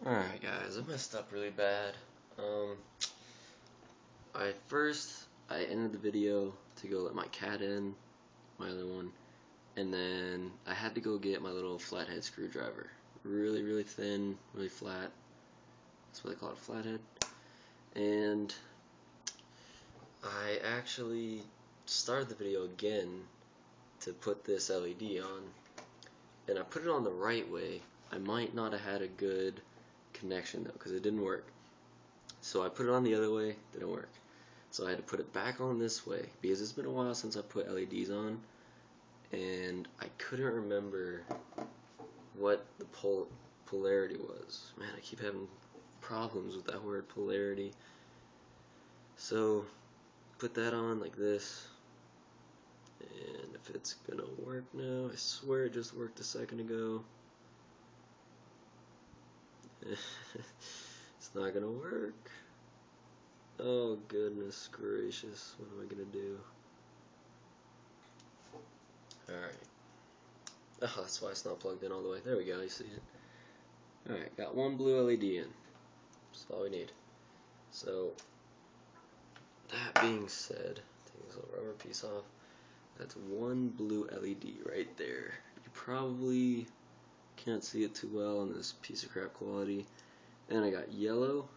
Alright guys, I messed up really bad. I ended the video to go let my cat in, my other one, and then I had to go get my little flathead screwdriver. Really thin, really flat. That's what they call it, a flathead. And I actually started the video again to put this LED on, and I put it on the right way. I might not have had a good connection though, because it didn't work. So I put it on the other way, didn't work. So I had to put it back on this way because it's been a while since I put LEDs on, and I couldn't remember what the polarity was. Man, I keep having problems with that word, polarity. So put that on like this, and if it's gonna work now, I swear it just worked a second ago. It's not gonna work. Oh goodness gracious, what am I gonna do? Alright. Oh, that's why it's not plugged in all the way. There we go, you see it. Alright, got one blue LED in. That's all we need. So, that being said, take this little rubber piece off. That's one blue LED right there. You probably can't see it too well on this piece of crap quality. And I got yellow,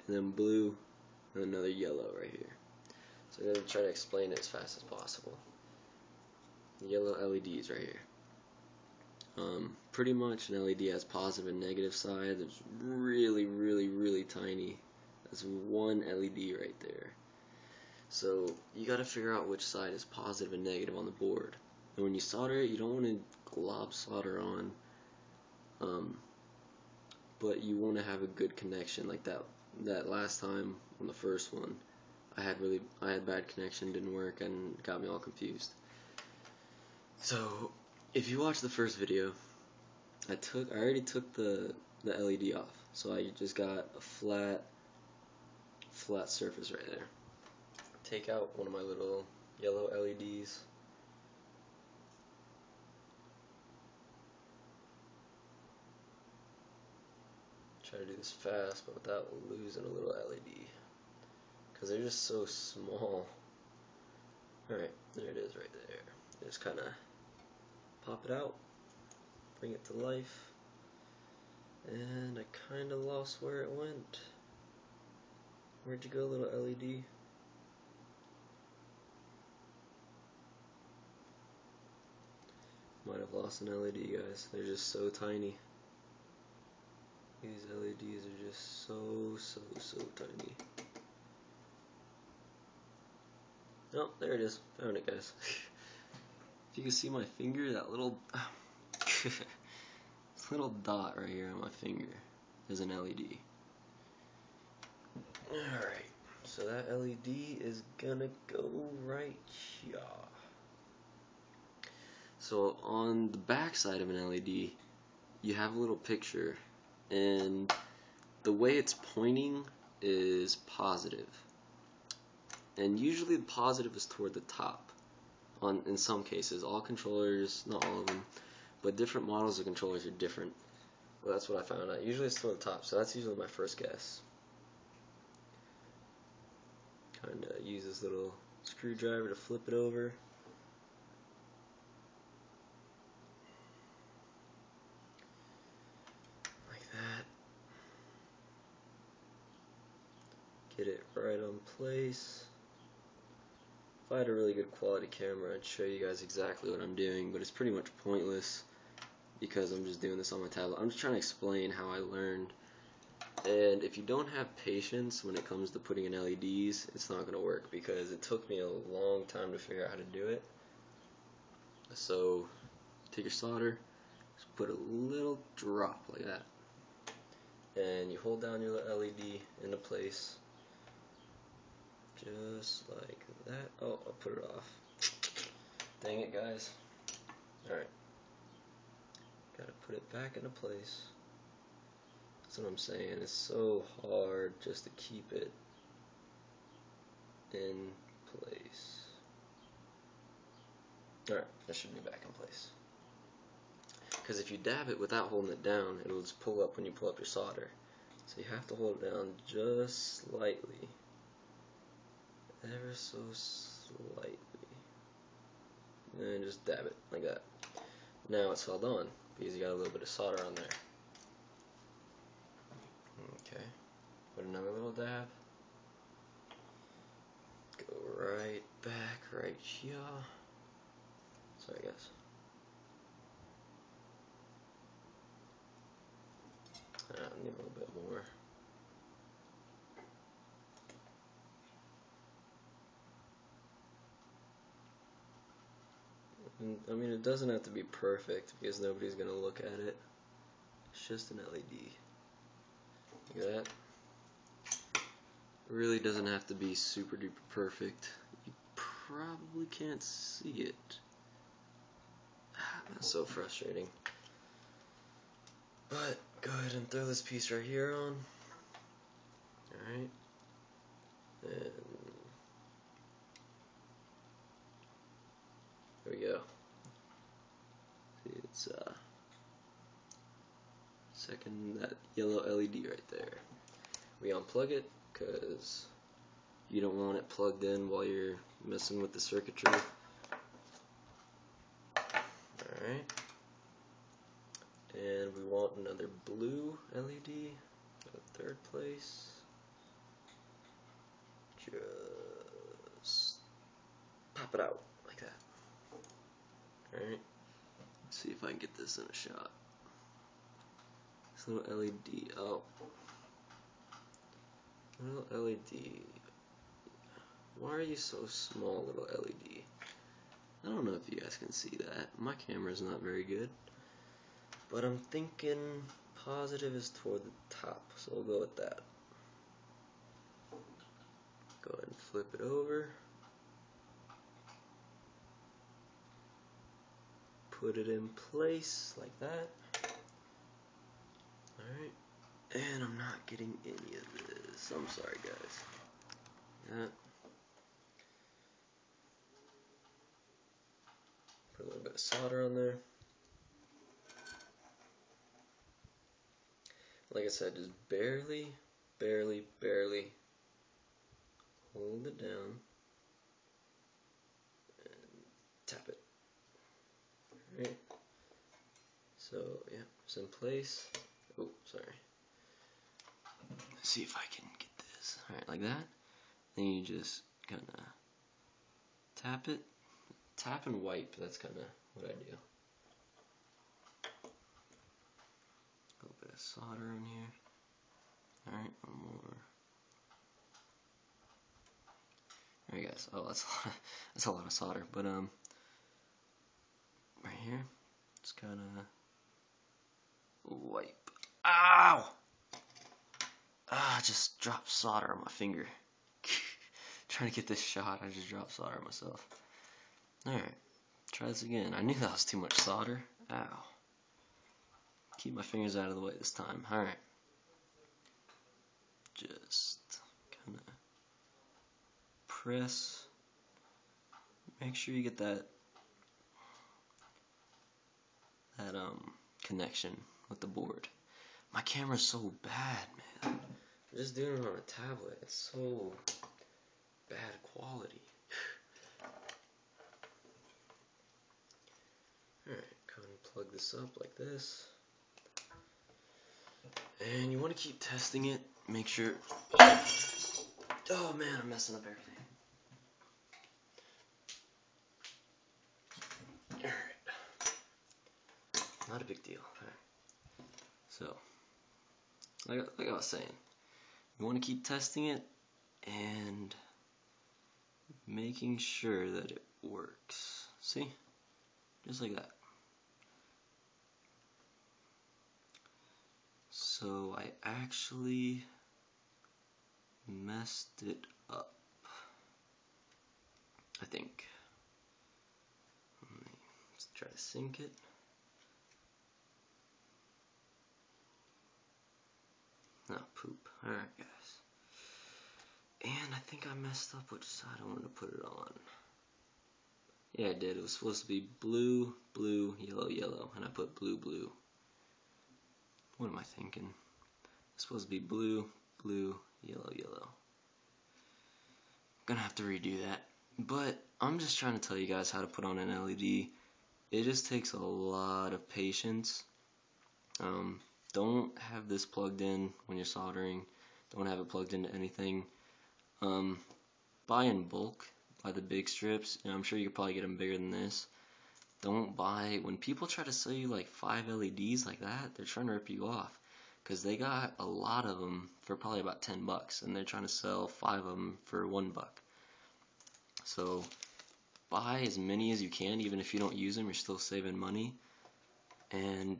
and then blue, and another yellow right here. So I'm going to try to explain it as fast as possible. Yellow LEDs right here. Pretty much an LED has positive and negative side. There's really tiny. That's one LED right there. So you got to figure out which side is positive and negative on the board. And when you solder it, you don't want to glob solder on, but you want to have a good connection. Like that last time on the first one, I had bad connection, didn't work, and got me all confused. So if you watch the first video, I already took the LED off, so I just got a flat surface right there. Take out one of my little yellow LEDs. Try to do this fast, but without losing a little LED, because they're just so small. Alright, there it is right there. Just kind of pop it out, bring it to life, and I kind of lost where it went. Where'd you go, little LED? Might have lost an LED, guys. They're just so tiny. These LEDs are just so tiny. Oh, there it is. Found it, guys. If you can see my finger, that little little dot right here on my finger is an LED. Alright, so that LED is gonna go right here. So on the back side of an LED, you have a little picture, and the way it's pointing is positive. And usually the positive is toward the top. In some cases, all controllers, not all of them, but different models of controllers are different. Well, that's what I found out. Usually it's toward the top, so that's usually my first guess. Kind of use this little screwdriver to flip it over. Like that. Get it right on place. If I had a really good quality camera, I'd show you guys exactly what I'm doing, but it's pretty much pointless because I'm just doing this on my tablet. I'm just trying to explain how I learned. And if you don't have patience when it comes to putting in LEDs, it's not going to work, because it took me a long time to figure out how to do it. So take your solder, just put a little drop like that, and you hold down your LED into place, just like that. Oh, I'll put it off. Dang it, guys. Alright. Gotta put it back into place. That's what I'm saying. It's so hard just to keep it in place. Alright, that should be back in place. because if you dab it without holding it down, it'll just pull up when you pull up your solder. So you have to hold it down just slightly, ever so slightly, and just dab it like that. Now it's held on because you got a little bit of solder on there. Okay, put another little dab. Go right back right here. Sorry guys. I need a little bit more. And, I mean, it doesn't have to be perfect because nobody's gonna look at it. It's just an LED. Look at that. It really doesn't have to be super duper perfect. You probably can't see it. That's so frustrating. But go ahead and throw this piece right here on. Alright. And there we go. See, it's that yellow LED right there. We unplug it because you don't want it plugged in while you're messing with the circuitry. Alright. And we want another blue LED for the third place. Just pop it out like that. Alright. See if I can get this in a shot. This little LED. Oh. Little LED. Why are you so small, little LED? I don't know if you guys can see that. My camera's not very good. But I'm thinking positive is toward the top, so we'll go with that. Go ahead and flip it over. Put it in place like that. Alright. And I'm not getting any of this. I'm sorry, guys. Yeah. Put a little bit of solder on there. Like I said, just barely hold it down and tap it. Alright. So, yeah, it's in place. Oh, sorry. Let's see if I can get this. Alright, like that. Then you just kind of tap it. Tap and wipe, that's kind of what I do. A little bit of solder in here. Alright, one more. Alright guys, oh that's a lot of solder, but right here, just kinda wipe. Ow! Ah, I just dropped solder on my finger. Trying to get this shot, I just dropped solder on myself. Alright, try this again. I knew that was too much solder. Ow. Keep my fingers out of the way this time. Alright. Just kinda press. Make sure you get that connection with the board. My camera's so bad, man. I'm just doing it on a tablet. It's so bad quality. Alright, go ahead and plug this up like this. And you want to keep testing it. Make sure. Oh man, I'm messing up everything. Not a big deal. Alright. So, like I was saying, you want to keep testing it and making sure that it works. See? Just like that. So I actually messed it up, I think. Let's try to sync it. Oh, poop. Alright, guys. And I think I messed up which side I wanted to put it on. Yeah, I did. It was supposed to be blue, blue, yellow, yellow, and I put blue, blue. What am I thinking? It's supposed to be blue, blue, yellow, yellow. Gonna have to redo that. But I'm just trying to tell you guys how to put on an LED. It just takes a lot of patience. Don't have this plugged in when you're soldering. Don't have it plugged into anything. Buy in bulk. Buy the big strips, and I'm sure you could probably get them bigger than this. Don't buy, when people try to sell you like 5 LEDs like that, they're trying to rip you off. Because they got a lot of them for probably about 10 bucks, and they're trying to sell 5 of them for $1. So buy as many as you can, even if you don't use them, you're still saving money. And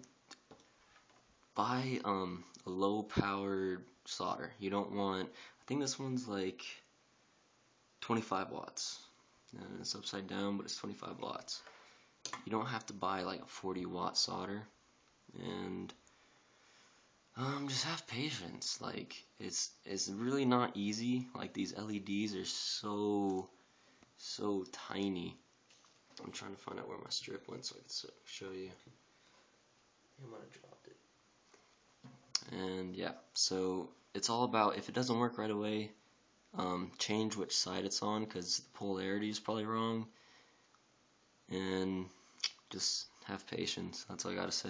buy a low powered solder. You don't want, I think this one's like 25 watts. And it's upside down, but it's 25 watts. You don't have to buy like a 40-watt solder. And just have patience. Like, it's really not easy. Like, these LEDs are so tiny. I'm trying to find out where my strip went so I can show you. I might have dropped it. And yeah, so it's all about, if it doesn't work right away, change which side it's on, because the polarity is probably wrong. And just have patience. That's all I gotta say.